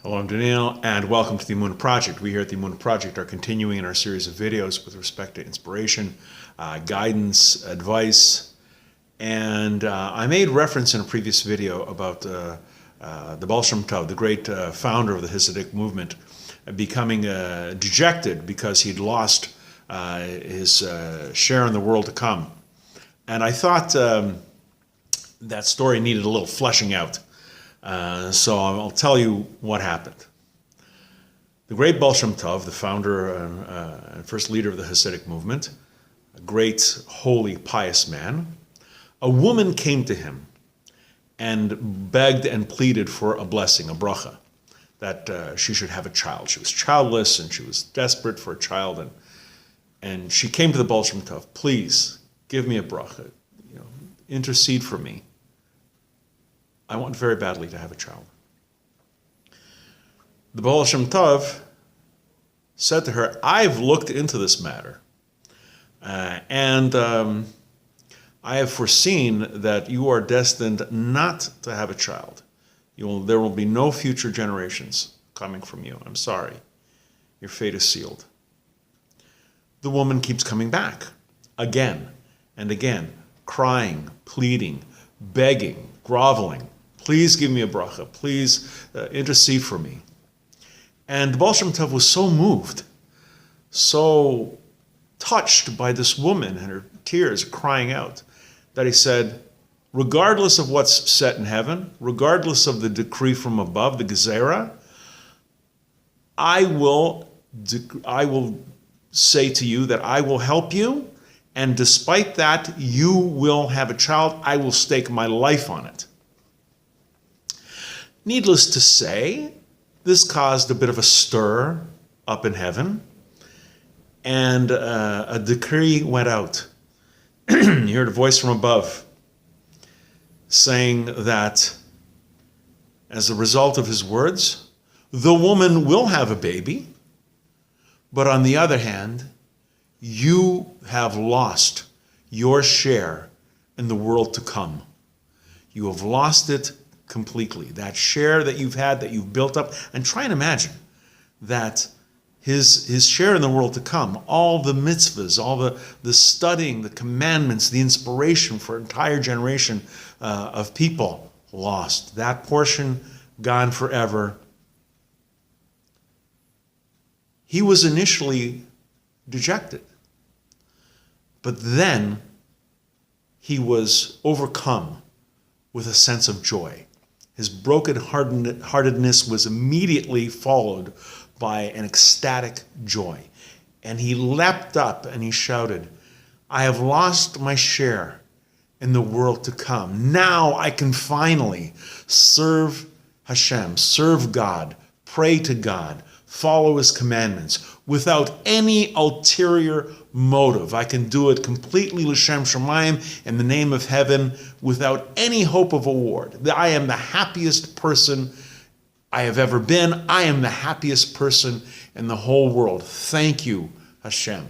Hello, I'm Daniel, and welcome to the Emunah Project. We here at the Emunah Project are continuing in our series of videos with respect to inspiration, guidance, advice, and I made reference in a previous video about the Baal Shem Tov, the great founder of the Hasidic movement, becoming dejected because he'd lost his share in the world to come. And I thought that story needed a little fleshing out. So I'll tell you what happened. The great Baal Shem Tov, the founder and first leader of the Hasidic movement, a great, holy, pious man, a woman came to him and begged and pleaded for a blessing, a bracha, that she should have a child. She was childless and she was desperate for a child, and she came to the Baal Shem Tov, please give me a bracha, intercede for me. I want very badly to have a child. The Baal Shem Tov said to her, I've looked into this matter, and I have foreseen that you are destined not to have a child. There will be no future generations coming from you. I'm sorry. Your fate is sealed. The woman keeps coming back again and again, crying, pleading, begging, groveling. Please give me a bracha. Please intercede for me. And the Baal Shem Tov was so moved, so touched by this woman and her tears crying out, that he said, regardless of what's set in heaven, regardless of the decree from above, the gezerah, I will say to you that I will help you, and despite that, you will have a child. I will stake my life on it. Needless to say, this caused a bit of a stir up in heaven, and a decree went out. You heard a voice from above saying that as a result of his words, the woman will have a baby, but on the other hand, you have lost your share in the world to come. You have lost it completely. That share that you've had, that you've built up, and try and imagine that his share in the world to come, all the mitzvahs, all the studying, the commandments, the inspiration for an entire generation of people, lost. That portion gone forever. He was initially dejected, but then he was overcome with a sense of joy. His brokenheartedness was immediately followed by an ecstatic joy. And he leapt up and he shouted, I have lost my share in the world to come. Now I can finally serve Hashem, serve God, pray to God, follow his commandments without any ulterior motive. I can do it completely l'shem shamayim, in the name of heaven, without any hope of award. I am the happiest person I have ever been. I am the happiest person in the whole world. Thank you, Hashem,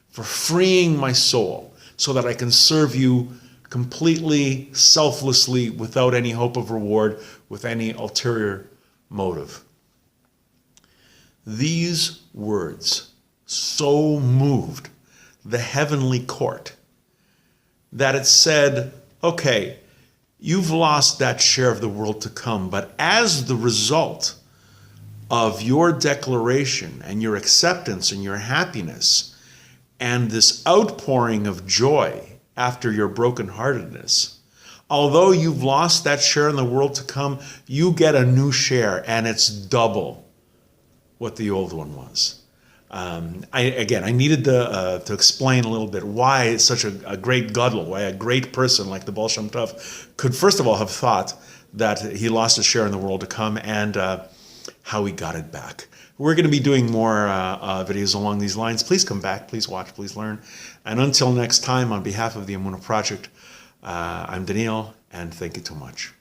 for freeing my soul so that I can serve you completely, selflessly, without any hope of reward, with any ulterior motive. These words so moved the heavenly court that it said, okay, you've lost that share of the world to come, but as the result of your declaration and your acceptance and your happiness and this outpouring of joy after your brokenheartedness, although you've lost that share in the world to come, you get a new share, and it's double what the old one was. I needed to explain a little bit why such a great gadol, why a great person like the Baal Shem Tov could first of all have thought that he lost his share in the world to come, and how he got it back. We're going to be doing more videos along these lines. Please come back, please watch, please learn. And until next time, on behalf of the Emunah Project, I'm Daniel, and thank you so much.